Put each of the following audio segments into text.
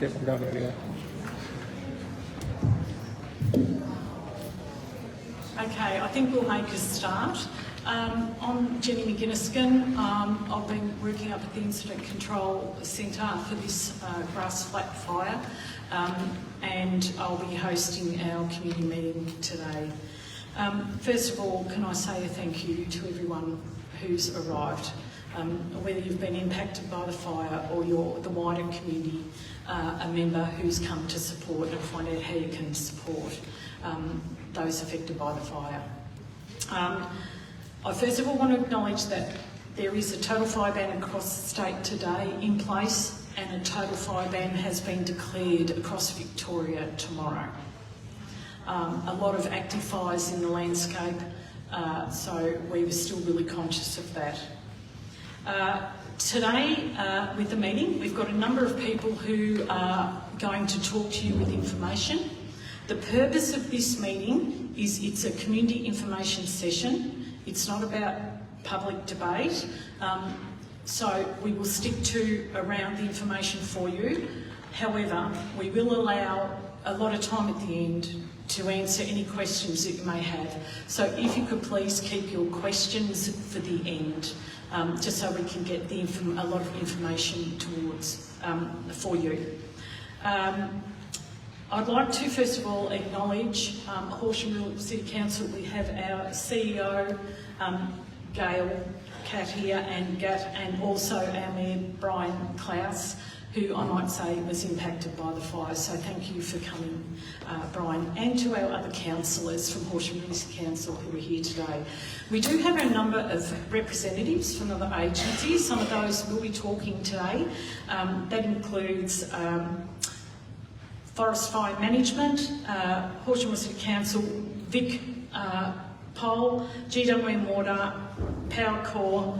Yep, I'm going earlier. Okay, I think we'll make a start. I'm Jenny McGinniskin. I've been working up at the Incident Control Centre for this grass flat fire, and I'll be hosting our community meeting today. First of all, can I say a thank you to everyone who's arrived, whether you've been impacted by the fire or you're the wider community, a member who's come to support and find out how you can support those affected by the fire. I first of all want to acknowledge that there is a total fire ban across the state today in place, and a total fire ban has been declared across Victoria tomorrow. A lot of active fires in the landscape, so we were still really conscious of that. Today, with the meeting, we've got a number of people who are going to talk to you with information. The purpose of this meeting is it's a community information session. It's not about public debate, so we will stick to around the information for you. However, we will allow a lot of time at the end to answer any questions that you may have. So if you could please keep your questions for the end, just so we can get a lot of information towards for you. I'd like to first of all acknowledge Horsham City Council. We have our CEO, Gail Cat here, and also our Mayor Brian Klaus, who I might say was impacted by the fire. So thank you for coming, Brian, and to our other councillors from Horsham Municipal Council who are here today. We do have a number of representatives from other agencies. Some of those will be talking today. That includes Forest Fire Management, Horsham Municipal Council, Vic Pole, GWM Water, Power Corps,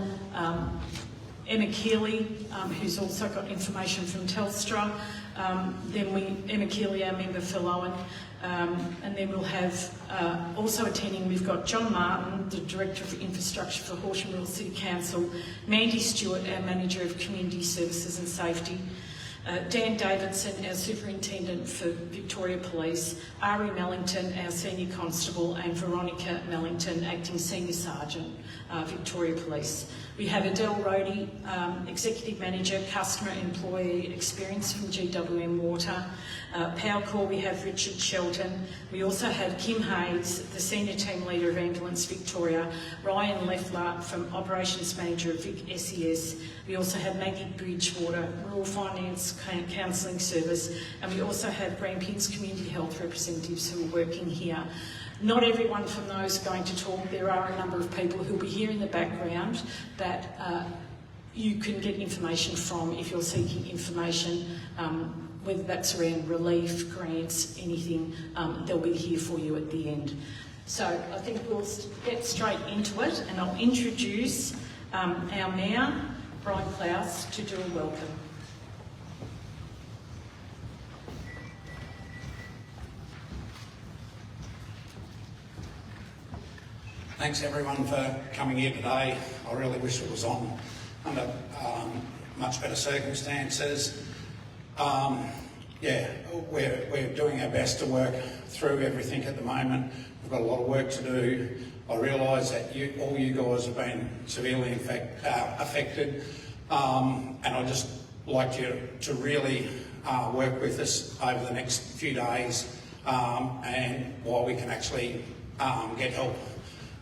Emma Keeley, who's also got information from Telstra, Emma Keeley, our member for Lowen, and then we'll have also attending, we've got John Martin, the Director of Infrastructure for Horsham Rural City Council, Mandy Stewart, our Manager of Community Services and Safety, Dan Davidson, our Superintendent for Victoria Police, Ari Mellington, our Senior Constable, and Veronica Mellington, Acting Senior Sergeant, Victoria Police. We have Adele Rohde, Executive Manager, Customer Employee Experience from GWM Water. Power Corps, we have Richard Shelton. We also have Kim Hayes, the Senior Team Leader of Ambulance Victoria, Ryan Leffler from Operations Manager of Vic SES. We also have Maggie Bridgewater, Rural Finance Counselling Service, and we also have Grampians Community Health representatives who are working here. Not everyone from those are going to talk. There are a number of people who will be here in the background that you can get information from if you're seeking information, whether that's around relief, grants, anything, they'll be here for you at the end. So I think we'll get straight into it, and I'll introduce our Mayor, Brian Klaus, to do a welcome. Thanks everyone for coming here today. I really wish it was under much better circumstances. We're doing our best to work through everything at the moment. We've got a lot of work to do. I realise that all you guys have been severely affected, and I'd just like you to really work with us over the next few days, and while we can actually get help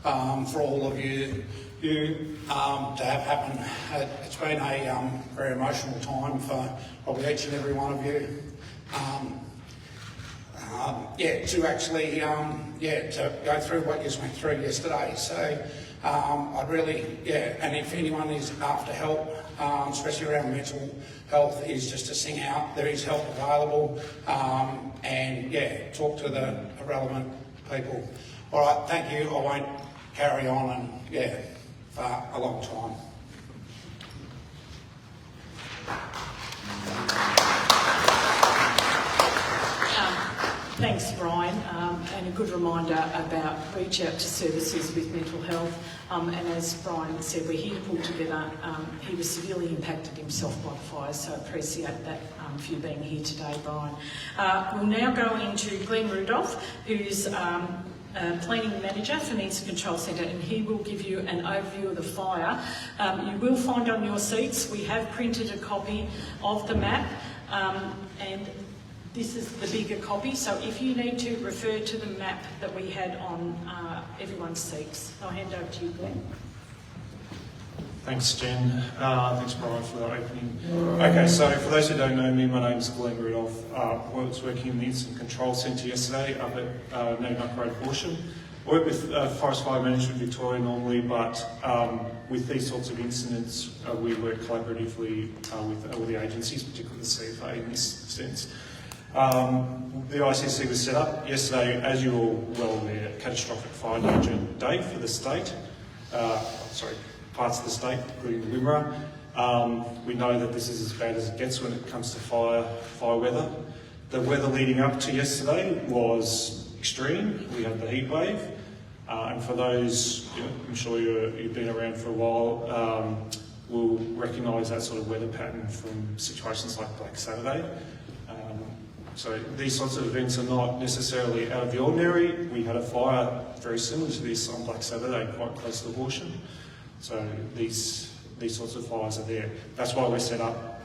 for all of you to have happen. It's been a very emotional time for probably each and every one of you. To go through what you went through yesterday. So I'd really, and if anyone is after help, especially around mental health, is just to sing out. There is help available, and talk to the relevant people. All right, thank you. I won't carry on for a long time. Thanks, Brian, and a good reminder about reach out to services with mental health. And as Brian said, we're here to pull together. He was severely impacted himself by the fire, so I appreciate that for you being here today, Brian. We'll now go into Glenn Rudolph, who's Planning Manager for Needs Control Centre, and he will give you an overview of the fire. You will find on your seats, we have printed a copy of the map, and this is the bigger copy, so if you need to refer to the map that we had on everyone's seats. I'll hand over to you, Glenn. Thanks, Jen. Thanks, Brian, for that opening. Okay, so for those who don't know me, my name's Glenn Rudolph. I was working in the Incident Control Centre yesterday up at Natimuck Road, Horsham. I work with Forest Fire Management Victoria normally, but with these sorts of incidents, we work collaboratively with all the agencies, particularly the CFA in this sense. The ICC was set up yesterday, as you're all well aware, catastrophic fire danger day for the state. Parts of the state, including the Wimmera. We know that this is as bad as it gets when it comes to fire weather. The weather leading up to yesterday was extreme. We had the heat wave, and for those, I'm sure you've been around for a while, will recognise that sort of weather pattern from situations like Black Saturday. So these sorts of events are not necessarily out of the ordinary. We had a fire very similar to this on Black Saturday, quite close to Horsham. So these sorts of fires are there. That's why we're set up,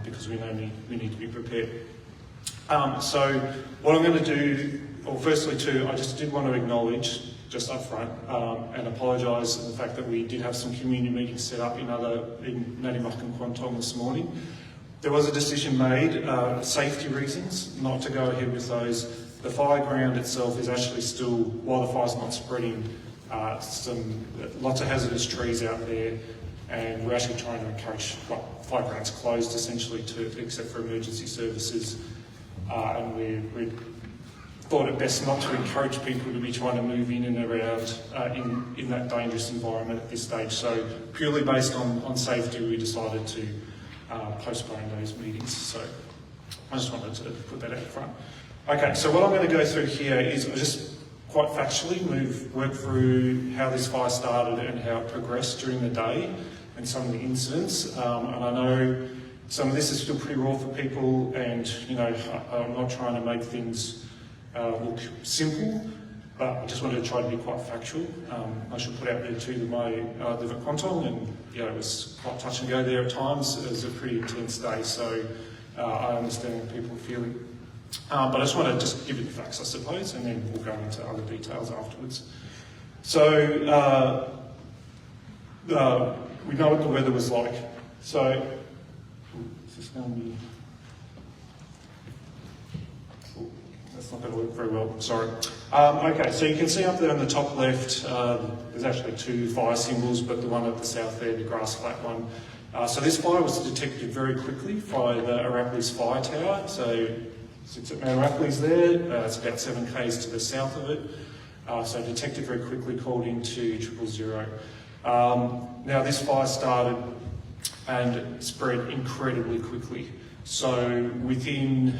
because we know we need to be prepared. So what I'm going to do, well, firstly I just did want to acknowledge, just up front, and apologise for the fact that we did have some community meetings set up in Natimuck and Quantong this morning. There was a decision made, safety reasons, not to go ahead with those. The fire ground itself is actually still, while the fire's not spreading, lots of hazardous trees out there, and we're actually trying to encourage, fire ground's closed essentially except for emergency services, and we thought it best not to encourage people to be trying to move in and around in that dangerous environment at this stage. So purely based on safety, we decided to postpone those meetings. So I just wanted to put that out front. Okay, so what I'm going to go through here is just quite factually work through how this fire started and how it progressed during the day and some of the incidents. And I know some of this is still pretty raw for people, and I'm not trying to make things look simple, but I just wanted to try to be quite factual. I should put out there too that I live at Quantong, and it was quite touch and go there at times. It was a pretty intense day, so I understand what people are feeling. But I just want to just give you the facts, I suppose, and then we'll go into other details afterwards. So we know what the weather was like. So is this going to be? That's not going to work very well, sorry. Okay, so you can see up there on the top left, there's actually two fire symbols, but the one at the south there, the grass flat one. So this fire was detected very quickly by the Arapiles Fire Tower. So it's at Mayoral there, it's about 7 k's to the south of it. So detected very quickly, called into 000. Now this fire started and spread incredibly quickly. So within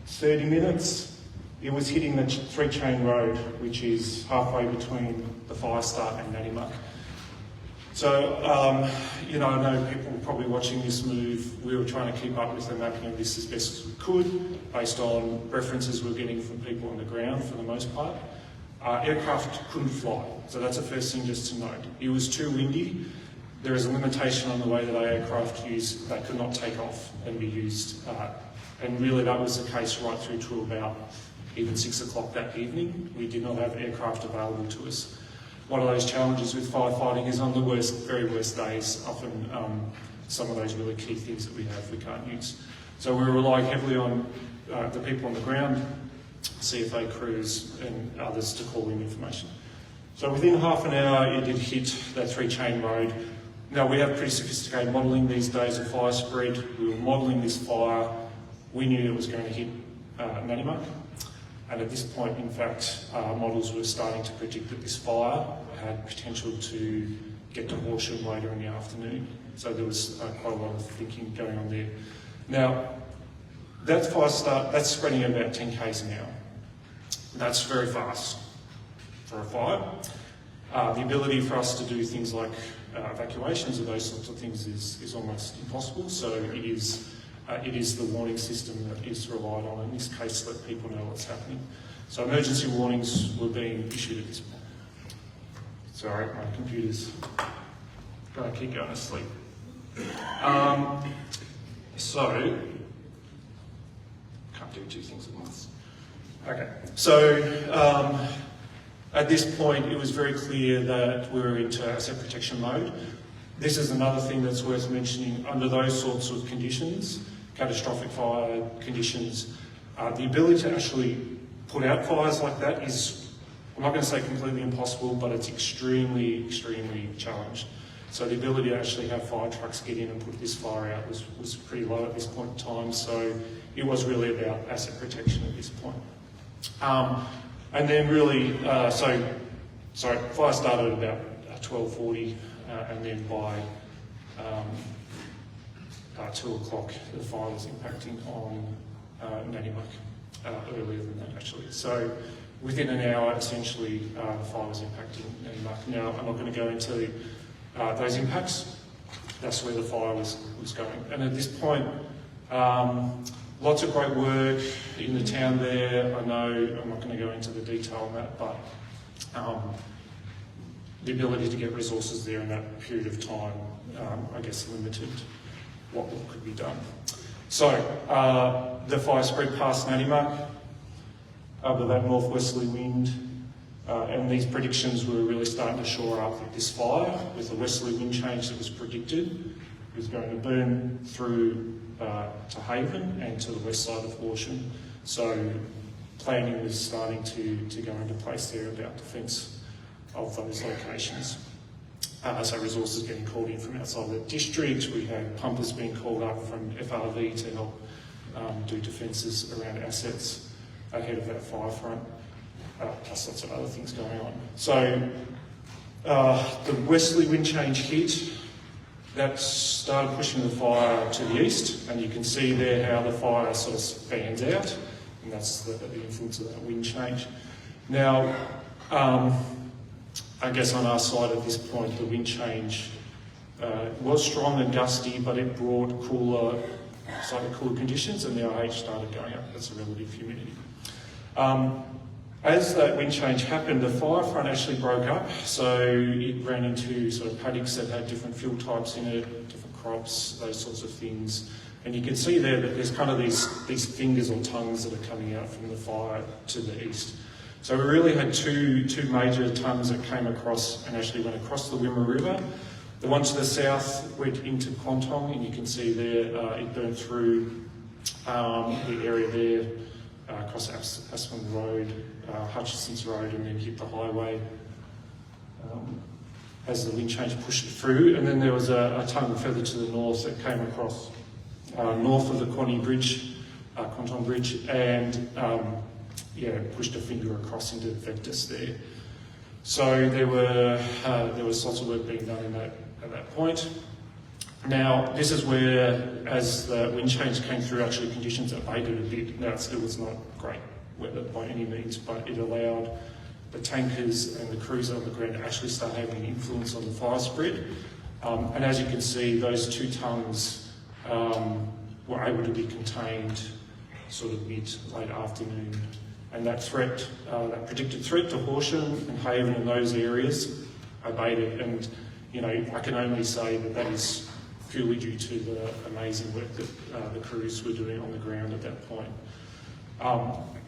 30 minutes, it was hitting the 3-chain road, which is halfway between the fire start and Natimuck. So, I know people probably watching this move, we were trying to keep up with the mapping of this as best as we could, based on references we're getting from people on the ground for the most part. Aircraft couldn't fly, so that's the first thing just to note. It was too windy. There is a limitation on the way that our aircraft used, they could not take off and be used. And really that was the case right through to about even 6 o'clock that evening. We did not have aircraft available to us. One of those challenges with firefighting is on the very worst days, often some of those really key things that we have we can't use. So we rely heavily on the people on the ground, CFA crews and others to call in information. So within half an hour it did hit that 3-chain road. Now we have pretty sophisticated modelling these days of fire spread. We were modelling this fire. We knew it was going to hit Natimuck. And at this point, in fact, models were starting to predict that this fire had potential to get to Horsham later in the afternoon. So there was quite a lot of thinking going on there. Now, That fire that's spreading at about 10 k's an hour. That's very fast for a fire. The ability for us to do things like evacuations of those sorts of things is almost impossible. So it is the warning system that is relied on in this case to let people know what's happening. So emergency warnings were being issued at this point. Sorry, my computer's going to keep going to sleep. So, can't do two things at once. Okay, so at this point it was very clear that we were into asset protection mode. This is another thing that's worth mentioning. Under those sorts of conditions, catastrophic fire conditions, the ability to actually put out fires like that is, I'm not going to say completely impossible, but it's extremely, extremely challenged. So the ability to actually have fire trucks get in and put this fire out was pretty low at this point in time. So it was really about asset protection at this point. And then really, fire started at about 12:40, and then by 2 o'clock, the fire was impacting on Nanimuc, earlier than that actually. So within an hour, essentially, the fire was impacting Nanimuc. Now, I'm not going to go into those impacts. That's where the fire was going. And at this point, lots of great work in the town there. I know I'm not going to go into the detail on that, but the ability to get resources there in that period of time, I guess, limited what could be done. So the fire spread past Nanimuc with that northwesterly wind, and these predictions were really starting to shore up that this fire, with the westerly wind change that was predicted, was going to burn through to Haven and to the west side of Horsham. So planning was starting to go into place there about defence of those locations. So resources getting called in from outside the district. We had pumpers being called up from FRV to help do defences around assets ahead of that fire front, plus lots of other things going on. So the westerly wind change hit. That started pushing the fire to the east, and you can see there how the fire sort of fans out, and that's the influence of that wind change. Now, I guess on our side at this point, the wind change was strong and gusty, but it brought slightly cooler conditions, and the RH started going up. That's a relative humidity. As that wind change happened, the fire front actually broke up, so it ran into sort of paddocks that had different field types in it, different crops, those sorts of things. And you can see there that there's kind of these fingers or tongues that are coming out from the fire to the east. So we really had two major tongues that came across and actually went across the Wimmera River. The one to the south went into Quantong, and you can see there it burned through the area there, across Aspen Road, Hutchinson's Road, and then hit the highway as the wind change pushed it through. And then there was a tongue further to the north that came across north of the Quantong Bridge, and pushed a finger across into Vectus there. So there was lots of work being done at that point. Now, this is where, as the wind change came through, actually conditions abated a bit. Now, it was not great weather by any means, but it allowed the tankers and the crews on the ground to actually start having an influence on the fire spread. And as you can see, those two tongues were able to be contained sort of late afternoon. And that threat, that predicted threat to Horsham and Haven and those areas abated. And, I can only say that is purely due to the amazing work that the crews were doing on the ground at that point.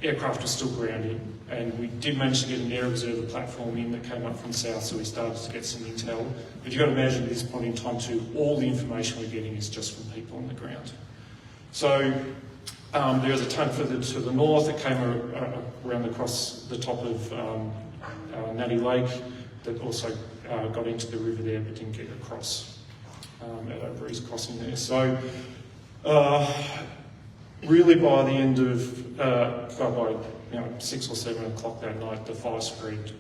Aircraft was still grounded, and we did manage to get an air observer platform in that came up from the south, so we started to get some intel. But you've got to imagine at this point in time too, all the information we're getting is just from people on the ground. So there was a tongue further to the north that came around across the top of Natty Lake that also got into the river there but didn't get across at O'Breeze crossing there. So really by the end of, by 6 or 7 o'clock that night, the fire spread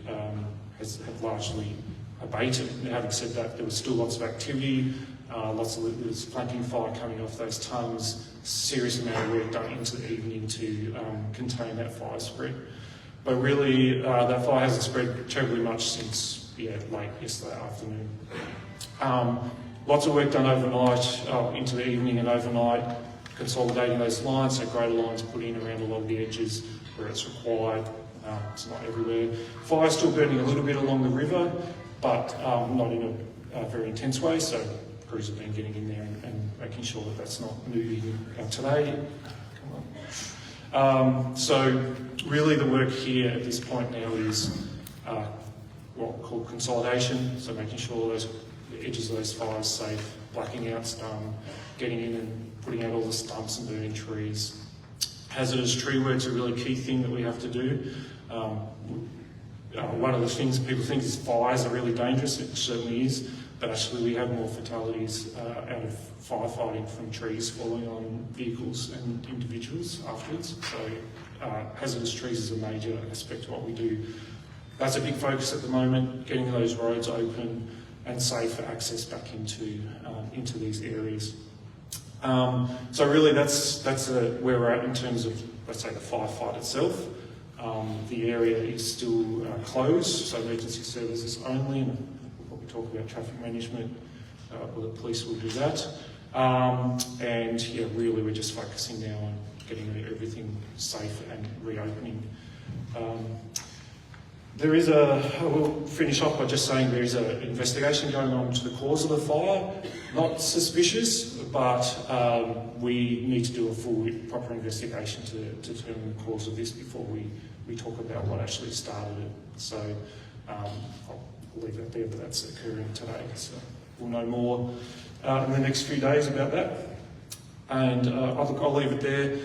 had largely abated. Now, having said that, there was still lots of activity. There's flanking fire coming off those tongues, serious amount of work done into the evening to contain that fire spread. But really, that fire hasn't spread terribly much since late yesterday afternoon. Lots of work done overnight, into the evening and overnight, consolidating those lines, so greater lines put in around a lot of the edges where it's required. It's not everywhere. Fire's still burning a little bit along the river, but not in a very intense way, so crews have been getting in there and making sure that that's not moving today. So really the work here at this point now is what we call consolidation, so making sure the edges of those fires safe, blacking out's done, getting in and putting out all the stumps and burning trees. Hazardous tree work's a really key thing that we have to do. One of the things people think is fires are really dangerous, it certainly is, but actually we have more fatalities out of firefighting from trees falling on vehicles and individuals afterwards. So hazardous trees is a major aspect of what we do. That's a big focus at the moment, getting those roads open and safe for access back into these areas. So really that's where we're at in terms of, let's say, the firefight itself. The area is still closed, so emergency services only, and we'll probably talk about traffic management, or the police will do that. And yeah, really we're just focusing now on getting everything safe and reopening. We'll finish off by just saying there is an investigation going on into the cause of the fire. Not suspicious, but we need to do a full, proper investigation to determine the cause of this before we talk about what actually started it. So I'll leave it there, but that's occurring today. So we'll know more in the next few days about that. And I'll leave it there.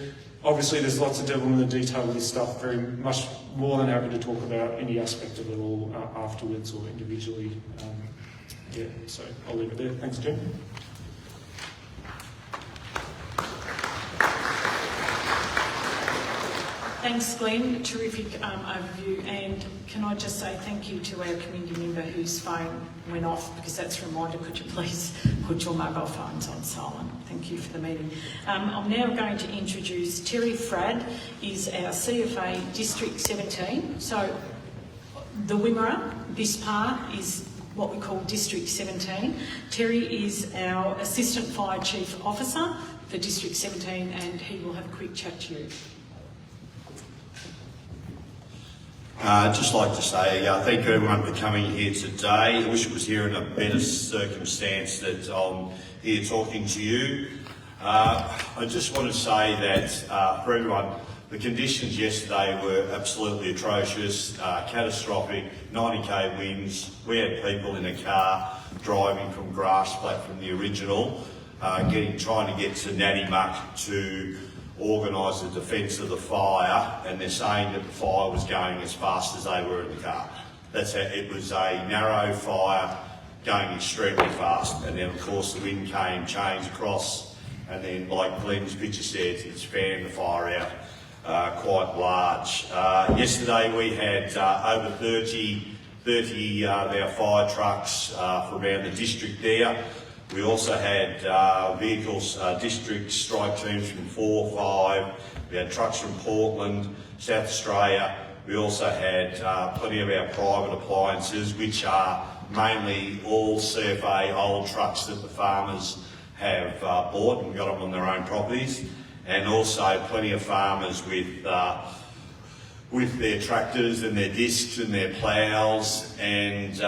Obviously, there's lots of devil in the detail of this stuff, very much more than happy to talk about any aspect of it all afterwards or individually. So I'll leave it there. Thanks, Jim. Thanks, Glenn. Terrific overview. And can I just say thank you to our community member whose phone went off, because that's a reminder, could you please put your mobile phones on silent? Thank you for the meeting. I'm now going to introduce Terry Fradd, is our CFA District 17. So the Wimmera, this part is what we call District 17. Terry is our Assistant Fire Chief Officer for District 17, and he will have a quick chat to you. I'd just like to say thank you everyone for coming here today. I wish it was here in a better circumstance that I'm here talking to you. I just want to say that for everyone, the conditions yesterday were absolutely atrocious, catastrophic, 90k winds. We had people in a car driving from Grassplat from the original, trying to get to Natty Muck to organise the defence of the fire, and they're saying that the fire was going as fast as they were in the car. It was a narrow fire going extremely fast, and then of course the wind came, changed across, and then like Glenn's picture said, it's fanned the fire out quite large. Yesterday we had over 30 of our fire trucks from around the district there. We also had vehicles, district strike teams from 4, 5. We had trucks from Portland, South Australia. We also had plenty of our private appliances, which are mainly all CFA old trucks that the farmers have bought and got them on their own properties. And also plenty of farmers with their tractors and their discs and their ploughs, and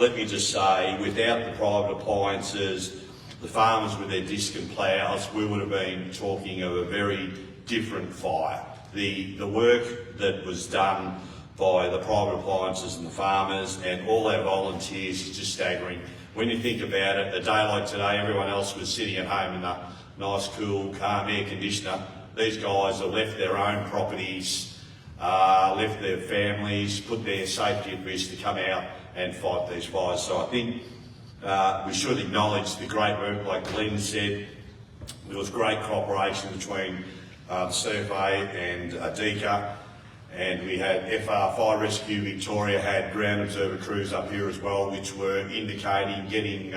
let me just say, without the private appliances, the farmers with their disc and ploughs, we would have been talking of a very different fire. The work that was done by the private appliances and the farmers and all our volunteers is just staggering. When you think about it, a day like today, everyone else was sitting at home in a nice, cool, calm air conditioner. These guys have left their own properties, left their families, put their safety at risk to come out and fight these fires. So I think we should acknowledge the great work, like Glenn said. There was great cooperation between CFA and DECA, and we had FR Fire Rescue Victoria had ground observer crews up here as well, which were indicating getting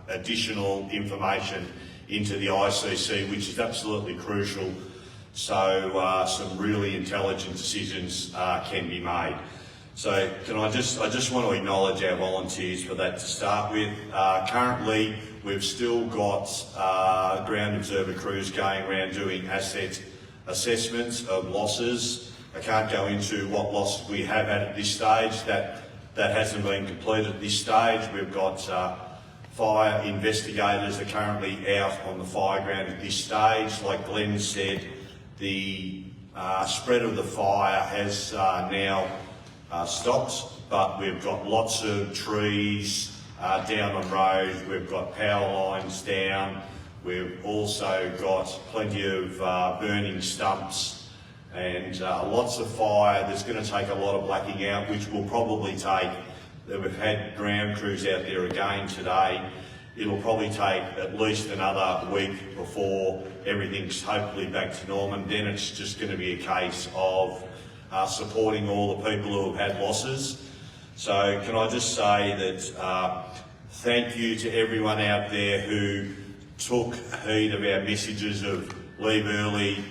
additional information into the ICC, which is absolutely crucial, so some really intelligent decisions can be made. So I just want to acknowledge our volunteers for that to start with. Currently, we've still got ground observer crews going around doing asset assessments of losses. I can't go into what losses we have had at this stage. That hasn't been completed at this stage. We've got fire investigators are currently out on the fire ground at this stage. Like Glenn said, the spread of the fire has now stopped, but we've got lots of trees down on roads, we've got power lines down, we've also got plenty of burning stumps and lots of fire. There's going to take a lot of blacking out, which will probably take, we've had ground crews out there again today, it'll probably take at least another week before everything's hopefully back to normal, and then it's just going to be a case of supporting all the people who have had losses. So can I just say that thank you to everyone out there who took heed of our messages of leave early,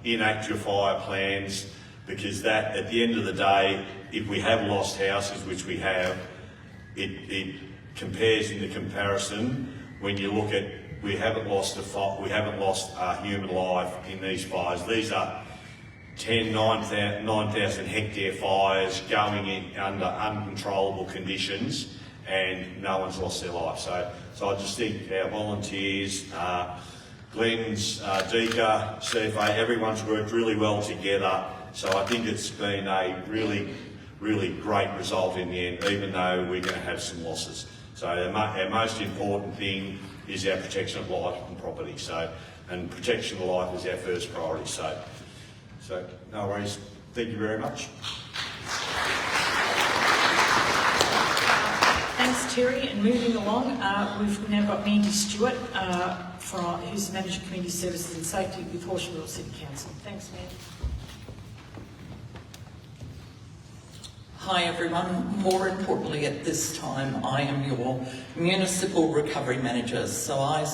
enact your fire plans, because that, at the end of the day, if we have lost houses, which we have, it compares in the comparison when you look at we haven't lost a human life in these fires. These are 9,000 hectare fires going in under uncontrollable conditions, and no one's lost their life. So I just think our volunteers, Glenn's, Deca, CFA, everyone's worked really well together. So I think it's been a really, really great result in the end, even though we're going to have some losses. So our most important thing is our protection of life and property. And protection of life is our first priority. So no worries. Thank you very much. Thanks, Terry. And moving along, we've now got Mandy Stewart, who's Manager Community Services and Safety with Horsham City Council. Thanks, Mandy. Hi everyone. More importantly at this time, I am your Municipal Recovery Manager. So I,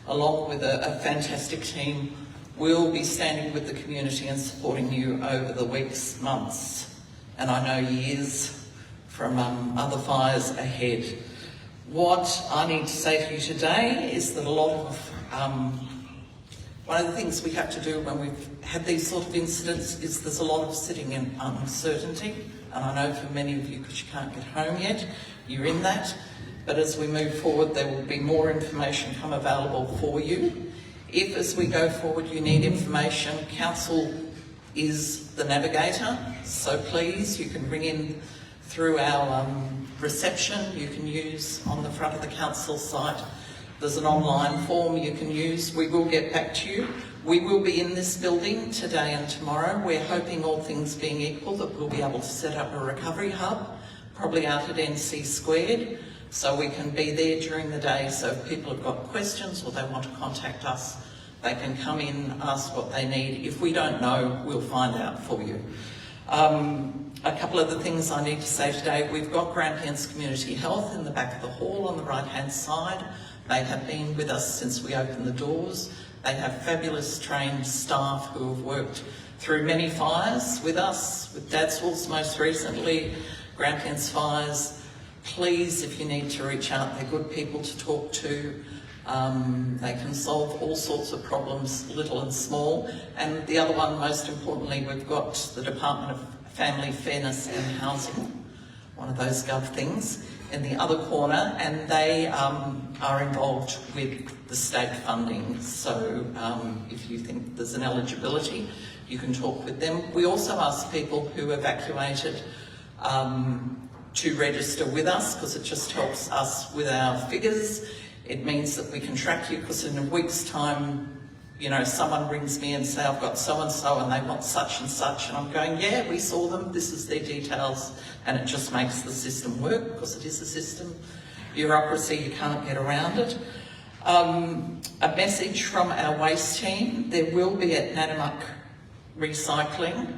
along with a fantastic team, will be standing with the community and supporting you over the weeks, months, and I know years from other fires ahead. What I need to say to you today is that a lot of one of the things we have to do when we've had these sort of incidents is there's a lot of sitting in uncertainty, and I know for many of you, because you can't get home yet, you're in that, but as we move forward there will be more information come available for you. If as we go forward you need information, Council is the navigator, so please you can ring in through our reception, you can use on the front of the Council site. There's an online form you can use. We will get back to you. We will be in this building today and tomorrow. We're hoping, all things being equal, that we'll be able to set up a recovery hub, probably out at NC Squared, so we can be there during the day. So if people have got questions or they want to contact us, they can come in, ask what they need. If we don't know, we'll find out for you. A couple of the things I need to say today. We've got Grampians Community Health in the back of the hall on the right-hand side. They have been with us since we opened the doors. They have fabulous trained staff who have worked through many fires with us, with Dadswells most recently, Grampians fires. Please, if you need to reach out, they're good people to talk to. They can solve all sorts of problems, little and small. And the other one, most importantly, we've got the Department of Family Fairness and Housing, one of those gov things, in the other corner, and they are involved with the state funding. So if you think there's an eligibility, you can talk with them. We also ask people who evacuated to register with us, because it just helps us with our figures. It means that we can track you, because in a week's time, you know, someone rings me and say, I've got so-and-so and they want such and such, and I'm going, yeah, we saw them, this is their details, and it just makes the system work, because it is a system. Bureaucracy, you can't get around it. A message from our waste team: there will be at Nanamuck Recycling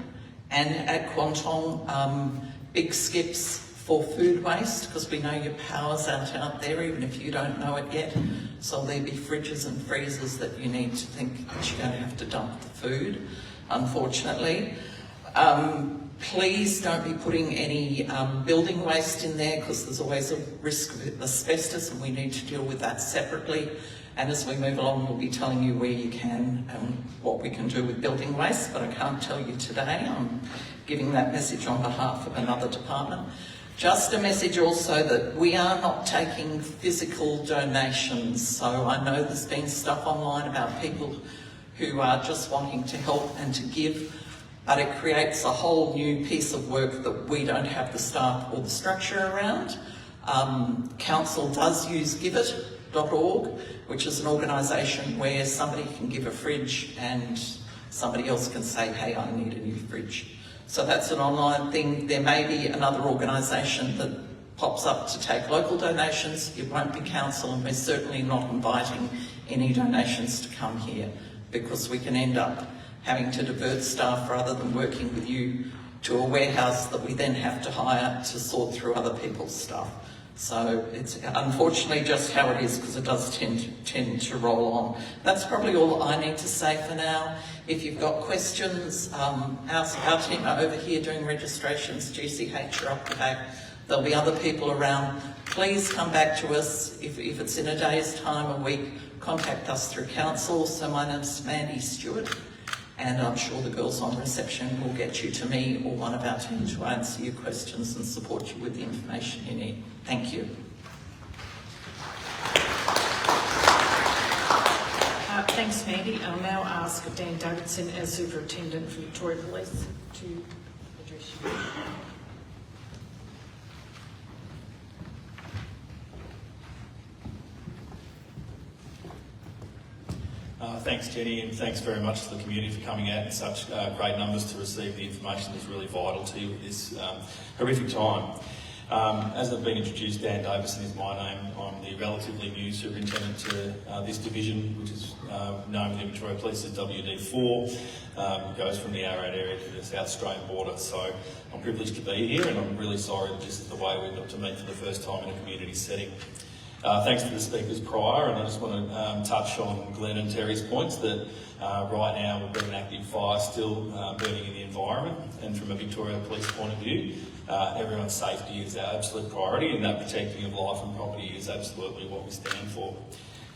and at Quantong big skips for food waste, because we know your power's out there, even if you don't know it yet. So there'll be fridges and freezers that you need to think that you're going to have to dump the food, unfortunately. Please don't be putting any building waste in there, because there's always a risk of asbestos, and we need to deal with that separately. And as we move along, we'll be telling you where you can and what we can do with building waste, but I can't tell you today. I'm giving that message on behalf of another department. Just a message also that we are not taking physical donations. So I know there's been stuff online about people who are just wanting to help and to give, but it creates a whole new piece of work that we don't have the staff or the structure around. Council does use giveit.org, which is an organisation where somebody can give a fridge and somebody else can say, hey, I need a new fridge. So that's an online thing. There may be another organisation that pops up to take local donations. It won't be council, and we're certainly not inviting any donations to come here, because we can end up having to divert staff rather than working with you to a warehouse that we then have to hire to sort through other people's stuff. So it's unfortunately just how it is, because it does tend to roll on. That's probably all I need to say for now. If you've got questions, our team are over here doing registrations. GCH are up the back. There'll be other people around. Please come back to us if it's in a day's time, a week. Contact us through council. So my name's Mandy Stewart, and I'm sure the girls on reception will get you to me or one of our team to answer your questions and support you with the information you need. Thank you. Thanks, Mandy. I'll now ask Dan Davidson, as Superintendent for Victoria Police, to address you. Thanks, Jenny, and thanks very much to the community for coming out in such great numbers to receive the information that's really vital to you at this horrific time. As I've been introduced, Dan Davison is my name. I'm the relatively new superintendent to this division, which is known within Victoria Police as WD4. It goes from the Arrowhead area to the South Australian border. So I'm privileged to be here, and I'm really sorry that this is the way we've got to meet for the first time in a community setting. Thanks to the speakers prior, and I just want to touch on Glenn and Terry's points that right now we've got an active fire still burning in the environment, and from a Victoria Police point of view, everyone's safety is our absolute priority, and that protecting of life and property is absolutely what we stand for.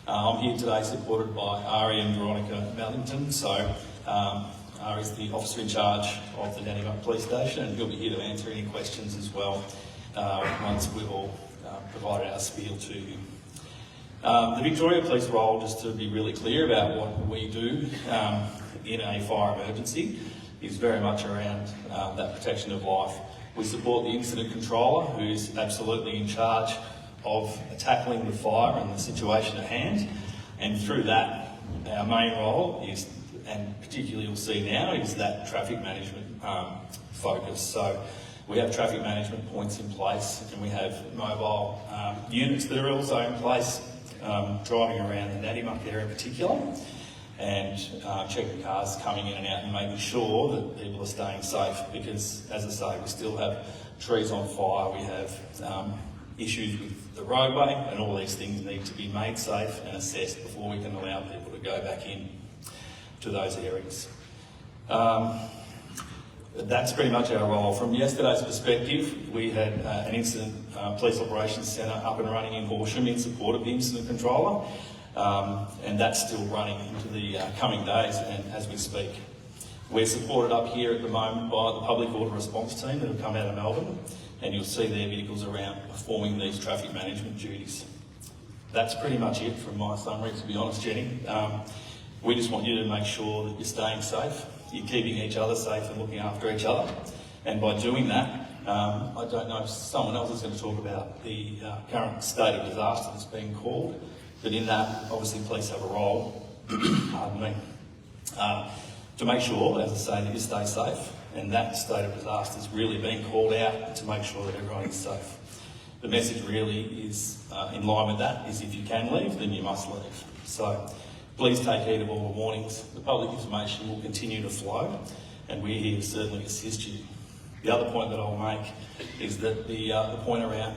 I'm here today supported by Ari and Veronica Mellington. So Ari is the officer in charge of the Dandenong Police Station, and he'll be here to answer any questions as well once we've all provided our spiel to you. The Victoria Police role, just to be really clear about what we do in a fire emergency, is very much around that protection of life. We support the incident controller, who's absolutely in charge of tackling the fire and the situation at hand, and through that our main role is, and particularly you'll see now, is that traffic management focus. So we have traffic management points in place, and we have mobile units that are also in place, driving around the Dandenong area in particular, and checking cars coming in and out and making sure that people are staying safe, because, as I say, we still have trees on fire, we have issues with the roadway, and all these things need to be made safe and assessed before we can allow people to go back in to those areas. That's pretty much our role. From yesterday's perspective, we had an incident police operations centre up and running in Horsham in support of the incident controller, and that's still running into the coming days and as we speak. We're supported up here at the moment by the public order response team that have come out of Melbourne, and you'll see their vehicles around performing these traffic management duties. That's pretty much it from my summary, to be honest, Jenny. We just want you to make sure that you're staying safe, you're keeping each other safe and looking after each other. And by doing that, I don't know if someone else is going to talk about the current state of disaster that's being called, but in that, obviously, police have a role, pardon me, to make sure, as I say, that you stay safe. And that state of disaster is really being called out to make sure that everyone is safe. The message really is, in line with that, is if you can leave, then you must leave. So please take heed of all the warnings. The public information will continue to flow, and we're here to certainly assist you. The other point that I'll make is that the point around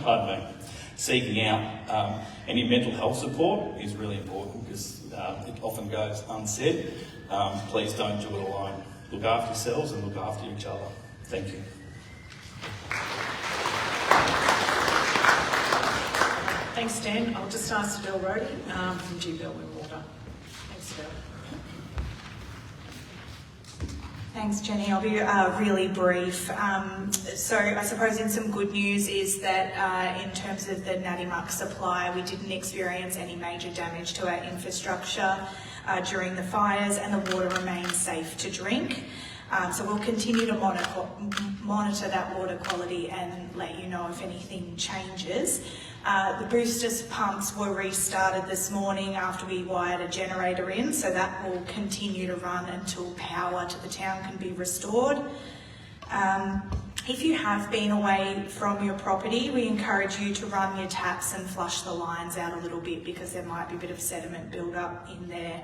pardon me, seeking out any mental health support is really important because it often goes unsaid. Please don't do it alone. Look after yourselves and look after each other. Thank you. Thanks, Dan. I'll just ask Adele Rhodey from GBL Water. Thanks, Adele. Thanks, Jenny. I'll be really brief. So I suppose in some good news is that in terms of the Natty Muck supply, we didn't experience any major damage to our infrastructure during the fires, and the water remains safe to drink. So we'll continue to monitor that water quality and let you know if anything changes. The booster pumps were restarted this morning after we wired a generator in, so that will continue to run until power to the town can be restored. If you have been away from your property, we encourage you to run your taps and flush the lines out a little bit because there might be a bit of sediment build up in there.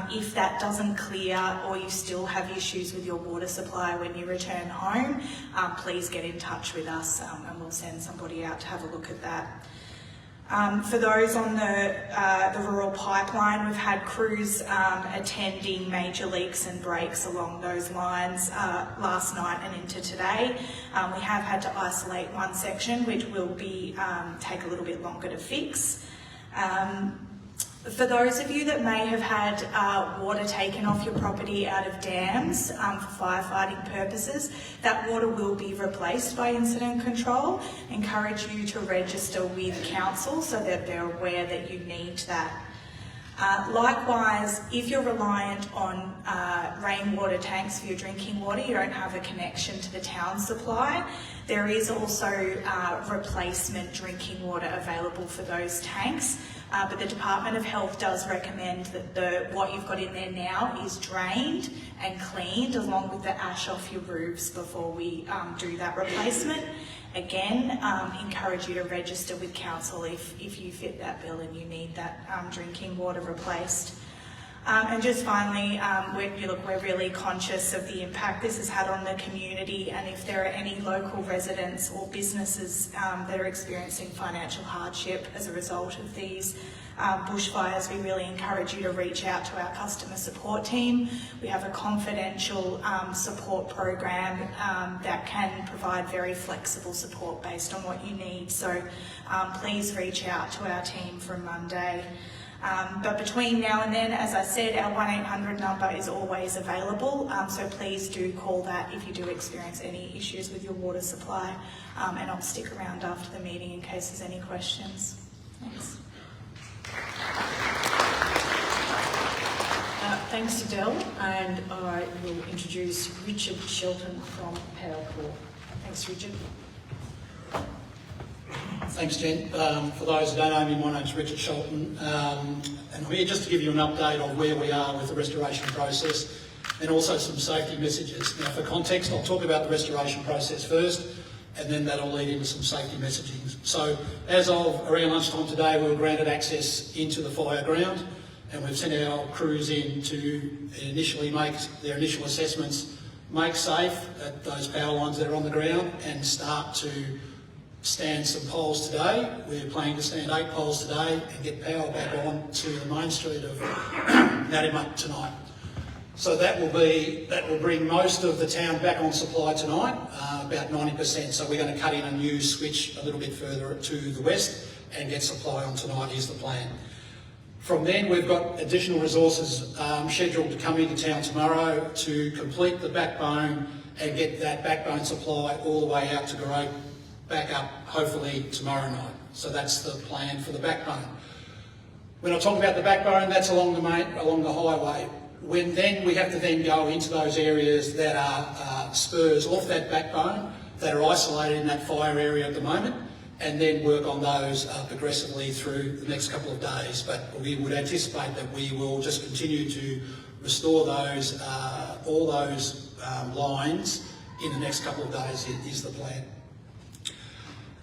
If that doesn't clear or you still have issues with your water supply when you return home, please get in touch with us and we'll send somebody out to have a look at that. For those on the rural pipeline, we've had crews attending major leaks and breaks along those lines last night and into today. We have had to isolate one section, which will be take a little bit longer to fix. For those of you that may have had water taken off your property out of dams for firefighting purposes, that water will be replaced by incident control. Encourage you to register with council so that they're aware that you need that. Likewise, if you're reliant on rainwater tanks for your drinking water, you don't have a connection to the town supply, there is also replacement drinking water available for those tanks. But the Department of Health does recommend that what you've got in there now is drained and cleaned along with the ash off your roofs before we do that replacement. Again, encourage you to register with council if you fit that bill and you need that drinking water replaced. And just finally, we're really conscious of the impact this has had on the community, and if there are any local residents or businesses that are experiencing financial hardship as a result of these bushfires, we really encourage you to reach out to our customer support team. We have a confidential support program that can provide very flexible support based on what you need. So please reach out to our team from Monday. But between now and then, as I said, our 1-800 number is always available, so please do call that if you do experience any issues with your water supply, and I'll stick around after the meeting in case there's any questions. Thanks. Thanks, Adele, and I will introduce Richard Shelton from Mayoral. Thanks, Richard. Thanks, Jen. For those who don't know me, my name's Richard Shelton, and I'm here just to give you an update on where we are with the restoration process and also some safety messages. Now, for context, I'll talk about the restoration process first, and then that'll lead into some safety messaging. So, as of around lunchtime today, we were granted access into the fire ground, and we've sent our crews in to initially make their initial assessments, make safe at those power lines that are on the ground, and start to stand some poles today. We're planning to stand 8 poles today and get power back on to the main street of Natty Muck tonight. So that will bring most of the town back on supply tonight, about 90%. So we're going to cut in a new switch a little bit further to the west and get supply on tonight is the plan. From then we've got additional resources scheduled to come into town tomorrow to complete the backbone and get that backbone supply all the way out to Garot back up hopefully tomorrow night. So that's the plan for the backbone. When I talk about the backbone, that's along the highway. When then we have to then go into those areas that are spurs off that backbone that are isolated in that fire area at the moment, and then work on those progressively through the next couple of days. But we would anticipate that we will just continue to restore those, all those lines in the next couple of days is the plan.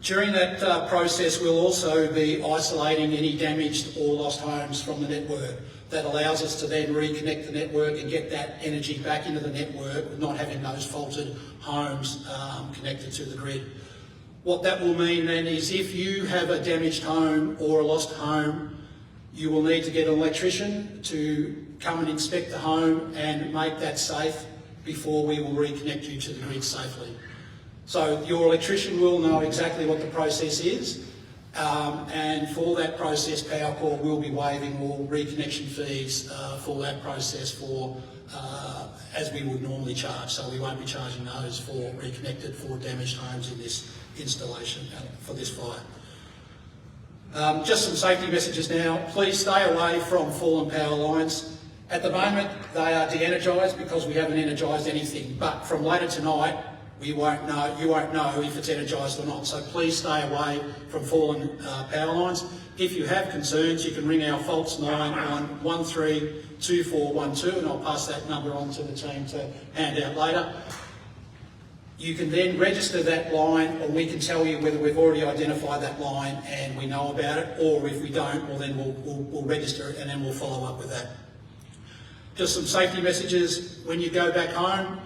During that process, we'll also be isolating any damaged or lost homes from the network. that allows us to then reconnect the network and get that energy back into the network with not having those faulted homes connected to the grid. What that will mean then is if you have a damaged home or a lost home, you will need to get an electrician to come and inspect the home and make that safe before we will reconnect you to the grid safely. So your electrician will know exactly what the process is, and for that process, Powercore will be waiving all reconnection fees for that process as we would normally charge. So we won't be charging those for reconnected for damaged homes in this installation for this fire. Just some safety messages now. Please stay away from fallen power lines. At the moment, they are de-energised because we haven't energised anything. But from later tonight, you won't know if it's energised or not. So please stay away from fallen power lines. If you have concerns, you can ring our faults line on 132412, and I'll pass that number on to the team to hand out later. You can then register that line, or we can tell you whether we've already identified that line and we know about it, or if we don't, well then we'll register it and then we'll follow up with that. Just some safety messages. When you go back home,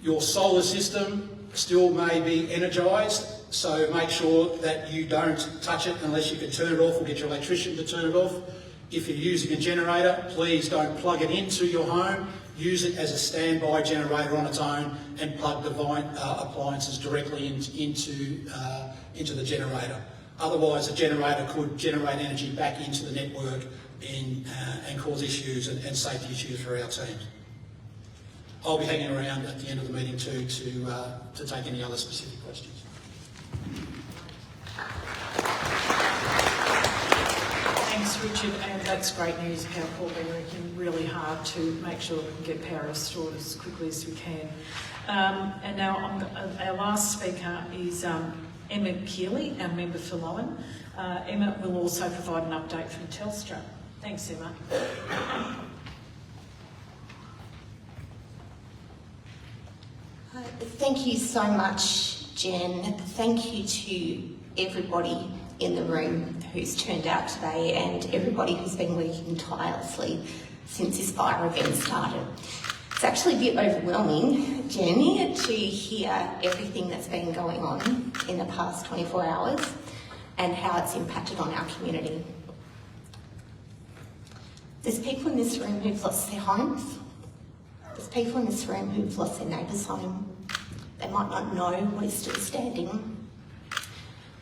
your solar system still may be energised, so make sure that you don't touch it unless you can turn it off or get your electrician to turn it off. If you're using a generator, please don't plug it into your home. Use it as a standby generator on its own and plug the appliances directly into the generator. Otherwise, the generator could generate energy back into the network and cause issues and safety issues for our teams. I'll be hanging around at the end of the meeting too to take any other specific questions. Thanks, Richard, and that's great news. Powercore have been working really hard to make sure we can get power restored as quickly as we can. And now our last speaker is Emma Keeley, our member for Lowen. Emma will also provide an update from Telstra. Thanks, Emma. Thank you so much, Jen. Thank you to everybody in the room who's turned out today and everybody who's been working tirelessly since this fire event started. It's actually a bit overwhelming, Jen, to hear everything that's been going on in the past 24 hours and how it's impacted on our community. There's people in this room who've lost their homes. There's people in this room who've lost their neighbour's home. They might not know what is still standing.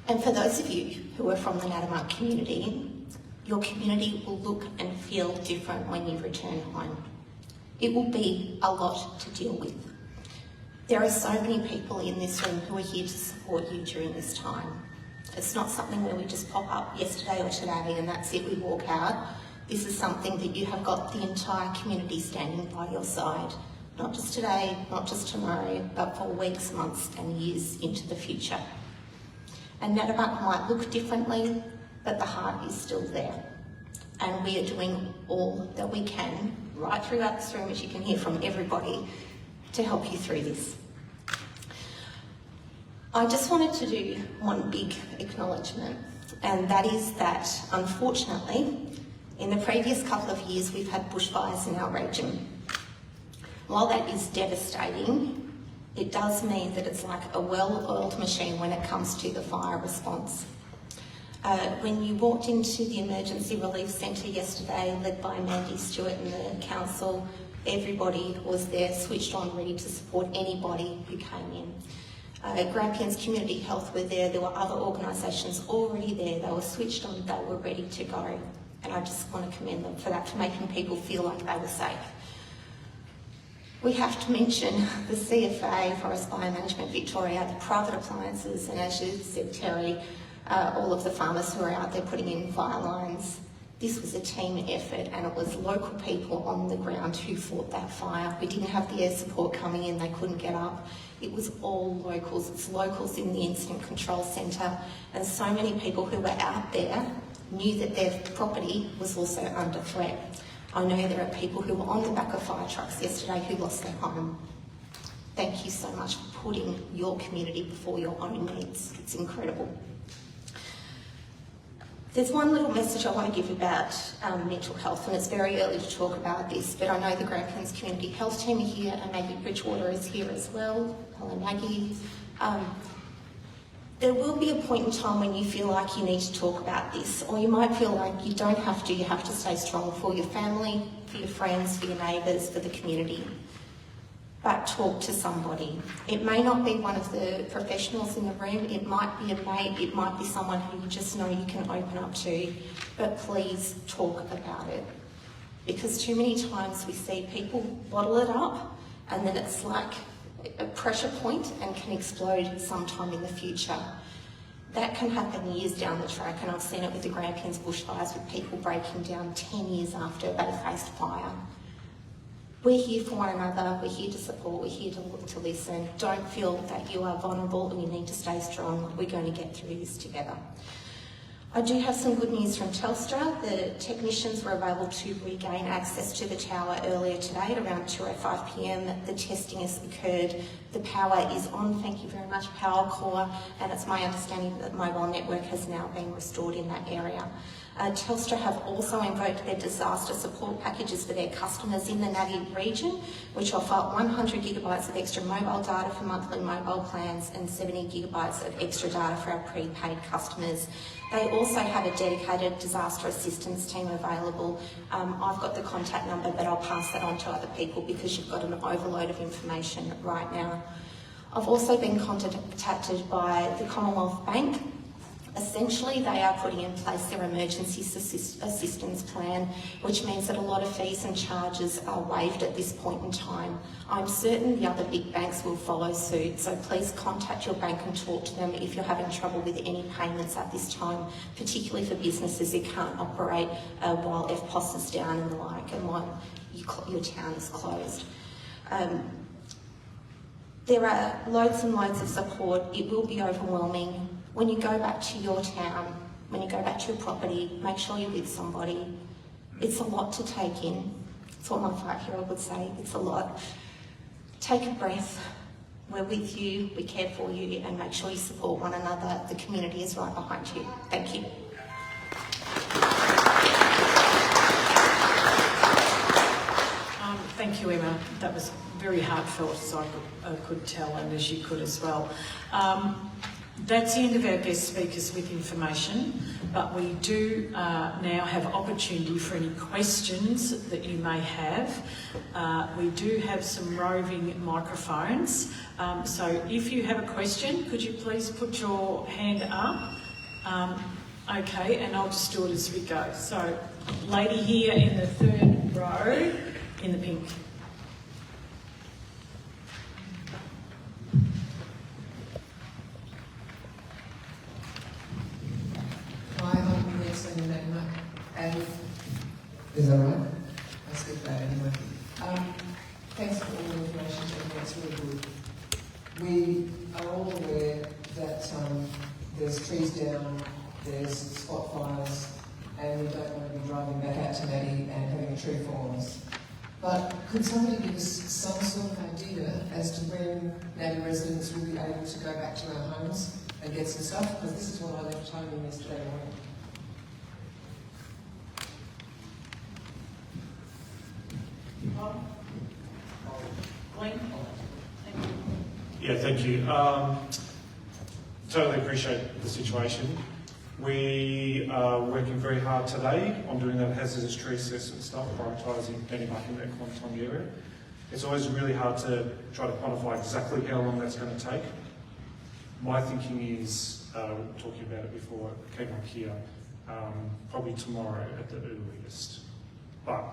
And for those of you who are from the Natamark community, your community will look and feel different when you return home. It will be a lot to deal with. There are so many people in this room who are here to support you during this time. It's not something where we just pop up yesterday or today and that's it, we walk out. This is something that you have got the entire community standing by your side, not just today, not just tomorrow, but for weeks, months and years into the future. And Natamark might look differently, but the heart is still there. And we are doing all that we can, right throughout this room, as you can hear from everybody, to help you through this. I just wanted to do one big acknowledgement, and that is that, unfortunately, in the previous couple of years, we've had bushfires in our region. While that is devastating, it does mean that it's like a well-oiled machine when it comes to the fire response. When you walked into the Emergency Relief Centre yesterday, led by Mandy Stewart and the council, everybody was there, switched on, ready to support anybody who came in. Grampians Community Health were there were other organisations already there, they were switched on, they were ready to go. And I just want to commend them for that, for making people feel like they were safe. We have to mention the CFA, Forest Fire Management Victoria, the private appliances, and as you said, Terry, all of the farmers who are out there putting in fire lines. This was a team effort and it was local people on the ground who fought that fire. We didn't have the air support coming in, they couldn't get up. It was all locals. It's locals in the Incident Control Centre, and so many people who were out there knew that their property was also under threat. I know there are people who were on the back of fire trucks yesterday who lost their home. Thank you so much for putting your community before your own needs. It's incredible. There's one little message I want to give about mental health, and it's very early to talk about this, but I know the Grampians Community Health Team are here, and maybe Bridgewater is here as well, Hello Maggie. There will be a point in time when you feel like you need to talk about this, or you might feel like you don't have to, you have to stay strong for your family, for your friends, for your neighbours, for the community. But talk to somebody. It may not be one of the professionals in the room, it might be a mate, it might be someone who you just know you can open up to, but please talk about it. Because too many times we see people bottle it up and then it's like a pressure point and can explode sometime in the future. That can happen years down the track, and I've seen it with the Grampians bushfires with people breaking down 10 years after they faced fire. We're here for one another, we're here to support, we're here to listen. Don't feel that you are vulnerable and you need to stay strong. We're going to get through this together. I do have some good news from Telstra. The technicians were able to regain access to the tower earlier today at around 2:05 p.m. The testing has occurred. The power is on, thank you very much, Power Core, and it's my understanding that the mobile network has now been restored in that area. Telstra have also invoked their disaster support packages for their customers in the NADI region, which offer 100 gigabytes of extra mobile data for monthly mobile plans and 70 gigabytes of extra data for our prepaid customers. They also have a dedicated disaster assistance team available. I've got the contact number, but I'll pass that on to other people because you've got an overload of information right now. I've also been contacted by the Commonwealth Bank. Essentially, they are putting in place their emergency assistance plan, which means that a lot of fees and charges are waived at this point in time. I'm certain the other big banks will follow suit, so please contact your bank and talk to them if you're having trouble with any payments at this time, particularly for businesses who can't operate while FPOS is down and the like, and while your town is closed. There are loads and loads of support. It will be overwhelming. When you go back to your town, when you go back to your property, make sure you're with somebody. It's a lot to take in. That's what my 5-year-old would say, it's a lot. Take a breath. We're with you, we care for you, and make sure you support one another. The community is right behind you. Thank you. Thank you, Emma. That was very heartfelt, as I could tell, and as you could as well. That's the end of our guest speakers with information, but we do now have opportunity for any questions that you may have. We do have some roving microphones, so if you have a question, could you please put your hand up? Okay, and I'll just do it as we go. So, lady here in the 3rd row, in the pink. Hi, I'm Nancy Magma, and is that right? I skipped that anyway. Thanks for all the information, Jenny, that's really good. We are all aware that there's trees down, there's spot fires, and we don't want to be driving back out to Maddie and having a tree fall on us. But could somebody give us some sort of idea as to when Maddie residents will be able to go back to our homes and get some stuff? Because this is what I left home yesterday morning. Yeah, thank you. Totally appreciate the situation. We are working very hard today on doing that hazardous tree assessment stuff, prioritising any marking that Quantum area. It's always really hard to try to quantify exactly how long that's going to take. My thinking is, we were talking about it before I came up here, probably tomorrow at the earliest. But,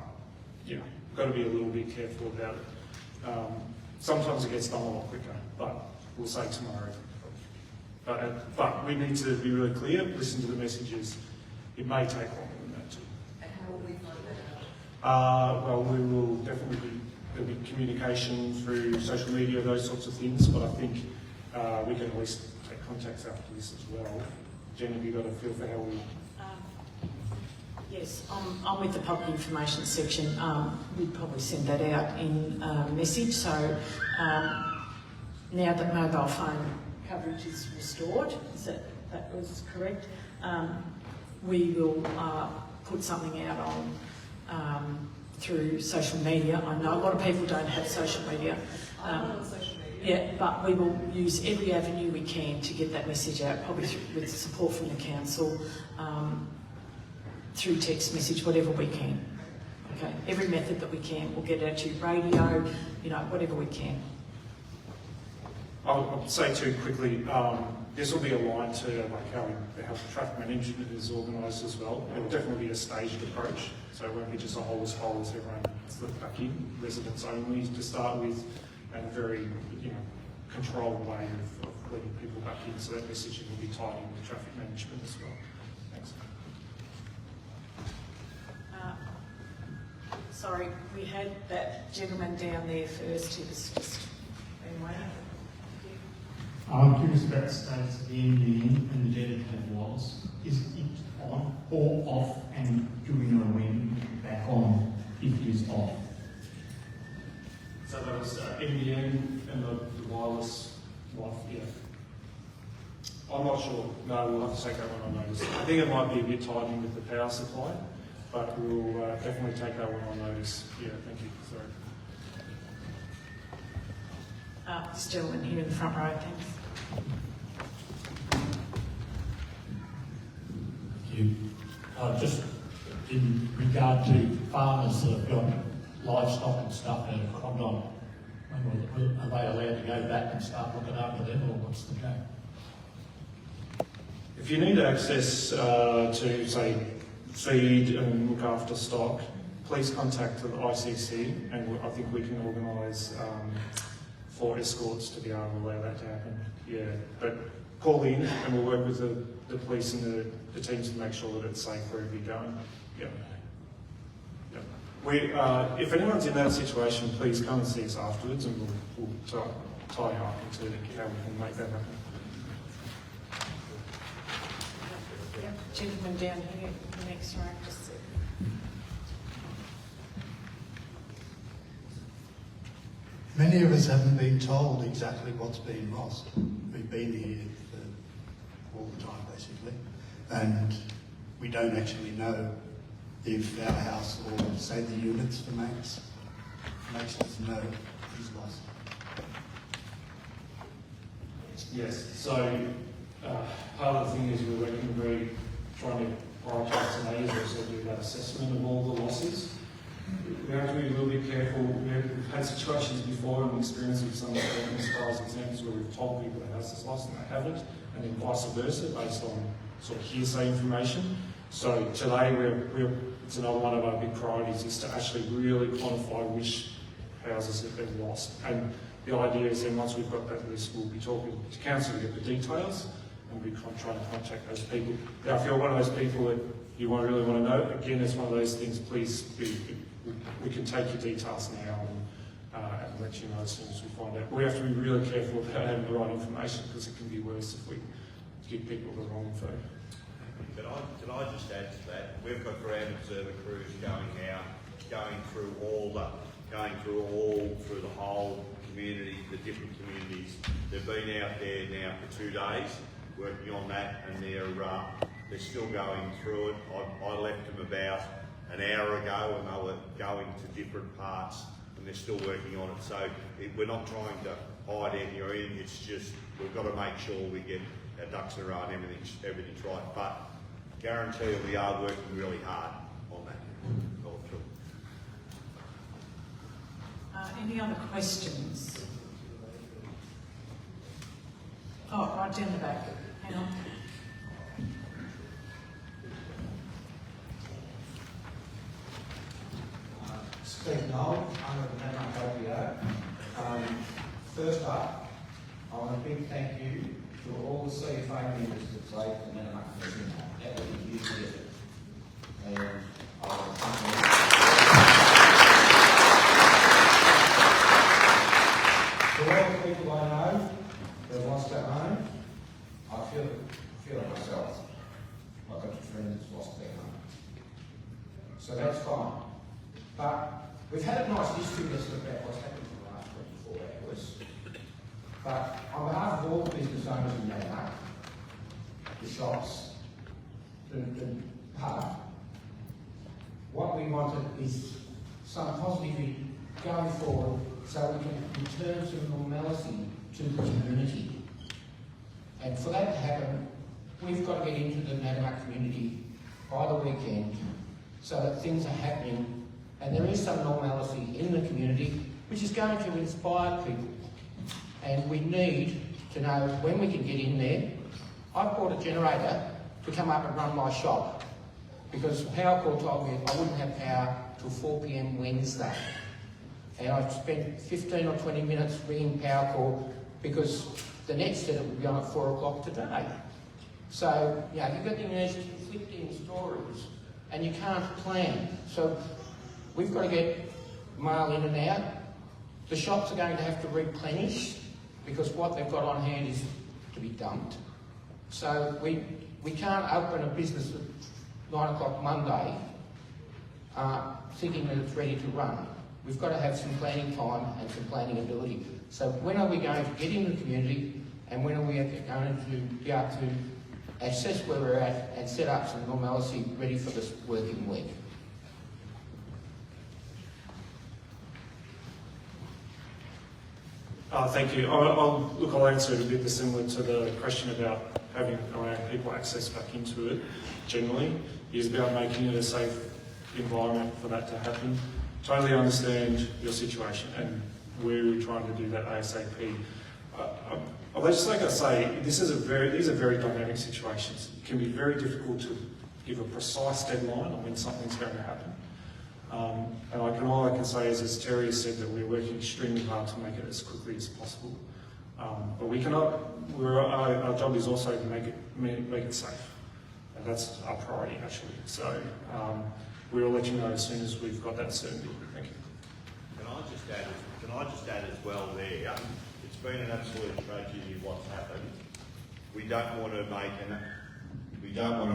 yeah, got to be a little bit careful about it. Sometimes it gets done a lot quicker, but we'll say tomorrow. But we need to be really clear, listen to the messages. It may take longer than that too. And how will we find that out? Well, we will definitely there'll be communication through social media, those sorts of things, but I think we can at least take contacts after this as well. Jen, have you got a feel for how we... Yes, I'm with the public information section. We'd probably send that out in message. So now that mobile phone coverage is restored, is that was correct? we will put something out on through social media. I know a lot of people don't have social media. Yeah, but we will use every avenue we can to get that message out, probably with support from the council, through text message, whatever we can. Okay, every method that we can. We'll get it out to radio, you know, whatever we can. I'll say too quickly, this will be aligned to like how traffic management is organised as well. It will definitely be a staged approach, so it won't be just a whole as everyone slip back in, residents only to start with, and a very, you know, controlled way of letting people back in, so that messaging will be tied in with traffic management as well. Thanks. Sorry, we had that gentleman down there first. He was just been waiting. I'm curious about the status of the NBN and the dedicated wireless. Is it on or off, and do we know when back on if it is off? So that was NBN and the wireless life, yeah. I'm not sure. No, we'll have to take that one on notice. I think it might be a bit tied in with the power supply, but we'll definitely take that one on notice. Yeah, thank you. Sorry. This gentleman here in the front row, thanks. Thank you. Just in regard to farmers that have got livestock and stuff out of Cromdon, are they allowed to go back and start looking after them, or what's the go? If you need access to, say, feed and look after stock, please contact the ICC, and I think we can organise for escorts to be able to allow that to happen. Yeah, but call in and we'll work with the police and the teams to make sure that it's safe wherever you're going. Yeah. If anyone's in that situation, please come and see us afterwards, and we'll tie up into how we can make that happen. Yep, gentleman down here, the next row, just there. Many of us haven't been told exactly what's been lost. We've been here for all the time, basically, and we don't actually know if our house or, say, the units for Max makes us know he's lost. Yes, so part of the thing is we're working trying to prioritise and aid also do that assessment of all the losses. We have to be a little bit careful. We've had situations before and experienced with some as far as examples where we've told people the house is lost and they haven't, and then vice versa based on sort of hearsay information. So today it's another one of our big priorities is to actually really quantify which houses have been lost. And the idea is then once we've got that list, we'll be talking to council to get the details, and we'll be trying to contact those people. Now, if you're one of those people that you really want to know, again, it's one of those things, please, we can take your details now and let you know as soon as we find out. We have to be really careful about having the right information because it can be worse if we give people the wrong info. Can I just add to that? We've got ground observer crews going out, going through the whole community, the different communities. They've been out there now for 2 days working on that, and they're still going through it. I left them about an hour ago, and they were going to different parts, and they're still working on it. So we're not trying to hide any or anything. It's just we've got to make sure we get our ducks in a row and everything's right. But guarantee you we are working really hard on that. Any other questions? Oh, right down the back. Hang on. Steve Noel, I'm with the LPO. First up, I want a big thank you to all the CFA members that saved the Manamuck Museum. That was a huge effort. And I want to thank you. For all the people I know that have lost their home, I feel it myself. I've got a friend that's lost their home. So that's fine. But we've had a nice history lesson about what's happened in the last 24 hours. But on behalf of all the business owners in Manamuck, the shops, the park. What we wanted is some positivity going forward so we can return some normality to the community. And for that to happen, we've got to get into the Natimak community by the weekend so that things are happening and there is some normality in the community which is going to inspire people. And we need to know when we can get in there. I've bought a generator to come up and run my shop because Powercore told me I wouldn't have power till 4 p.m. Wednesday. And I spent 15 or 20 minutes ringing Powercore because the next set would be on at 4 o'clock today. So, you know, you've got these conflicting stories and you can't plan. So we've got to get mail in and out. The shops are going to have to replenish because what they've got on hand is to be dumped. So we can't open a business at 9 o'clock Monday thinking that it's ready to run. We've got to have some planning time and some planning ability. So when are we going to get into the community and when are we going to be able to assess where we're at and set up some normality ready for this working week? Thank you. I'll answer it a bit similar to the question about having our own people access back into it. Generally, is about making it a safe environment for that to happen. Totally understand your situation, and we're trying to do that ASAP. I'd just like to say these are very dynamic situations. It can be very difficult to give a precise deadline on when something's going to happen. And all I can say is, as Terry said, that we're working extremely hard to make it as quickly as possible. But we cannot. Our job is also to make it safe, and that's our priority actually. So we'll let you know as soon as we've got that certainty. Thank you. Can I just add as well there? It's been an absolute tragedy what's happened. We don't want to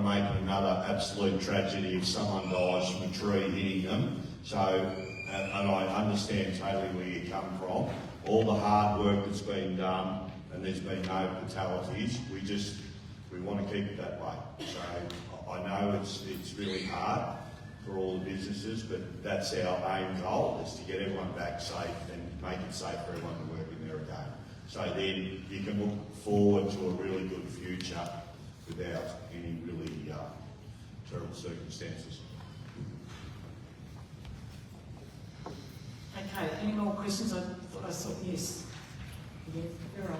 make another absolute tragedy if someone dies from a tree hitting them. So, and I understand totally where you come from. All the hard work that's been done, and there's been no fatalities. We want to keep it that way. So I know it's really hard for all the businesses, but that's our aim goal, is to get everyone back safe and make it safe for everyone to work in there again. So then you can look forward to a really good future without any really terrible circumstances. Okay, any more questions? I thought I saw, yes. Yeah, you're right.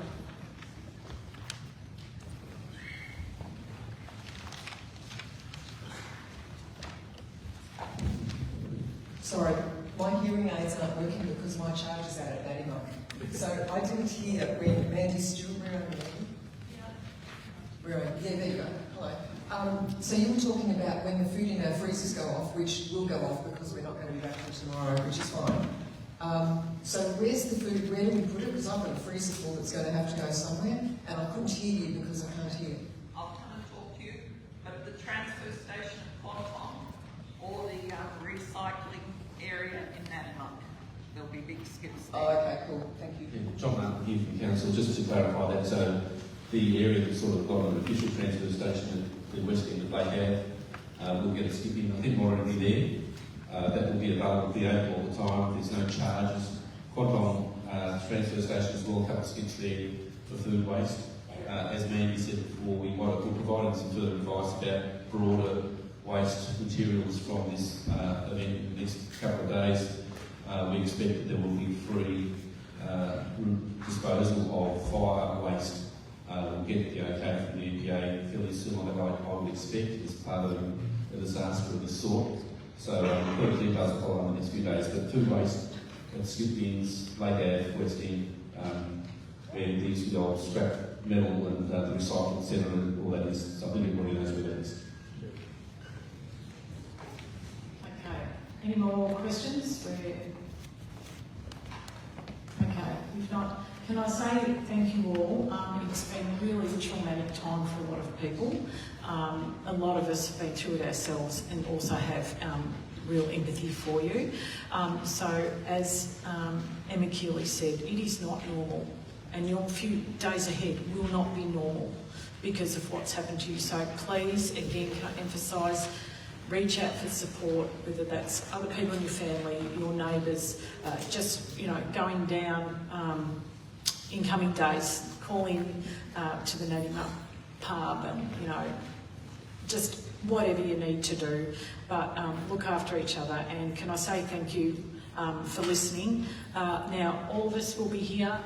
Sorry, my hearing aids aren't working because my charge is out at Natimak. So I didn't hear when Mandy Stewart, where are you? Yeah, there you go. Hello. So you were talking about when the food in our freezers go off, which will go off because we're not going to be back till tomorrow, which is fine. So where's the food? Where do we put it? Because I've got a freezer full that's going to have to go somewhere, and I couldn't hear you because I can't hear. I'll come and talk to you, but at the transfer station at Quantum or the recycling area in Natimak, there'll be big skips there. Oh, okay, cool. Thank you. Yeah, John Martin here from Council. Just to clarify that, so the area that's sort of got an official transfer station at the west end of Lake Ave, we'll get a skip in. I think we're already there. That will be available to be open all the time. There's no charges. Quantum transfer station as well, a couple of skips there for food waste. As Mandy said before, we're providing some further advice about broader waste materials from this event in the next couple of days. We expect that there will be free disposal of fire waste. We'll get the okay from the EPA fairly soon, I would expect, as part of a disaster of this sort. So further details will follow in the next few days. But food waste, skip bins, Lake Ave, West End, where these the old scrap metal and the recycling centre and all that is. So I think everybody knows where that is. Okay, any more questions? Okay, if not, can I say thank you all? It's been a really traumatic time for a lot of people. A lot of us have been through it ourselves and also have real empathy for you. So as Emma Keeley said, it is not normal, and your few days ahead will not be normal. because of what's happened to you. So please, again, can I emphasise, reach out for support, whether that's other people in your family, your neighbours, just, you know, going down in coming days, calling to the Natty Muck pub and, you know, just whatever you need to do. But look after each other, and can I say thank you for listening. Now, all of us will be here,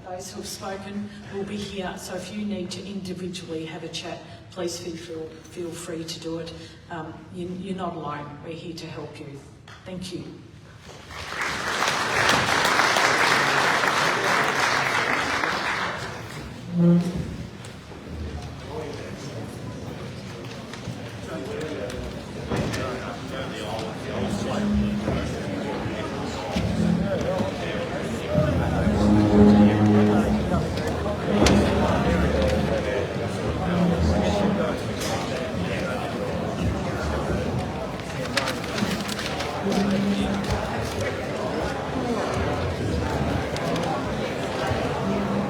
those who have spoken will be here, so if you need to individually have a chat, please feel free to do it. You're not alone, we're here to help you. Thank you.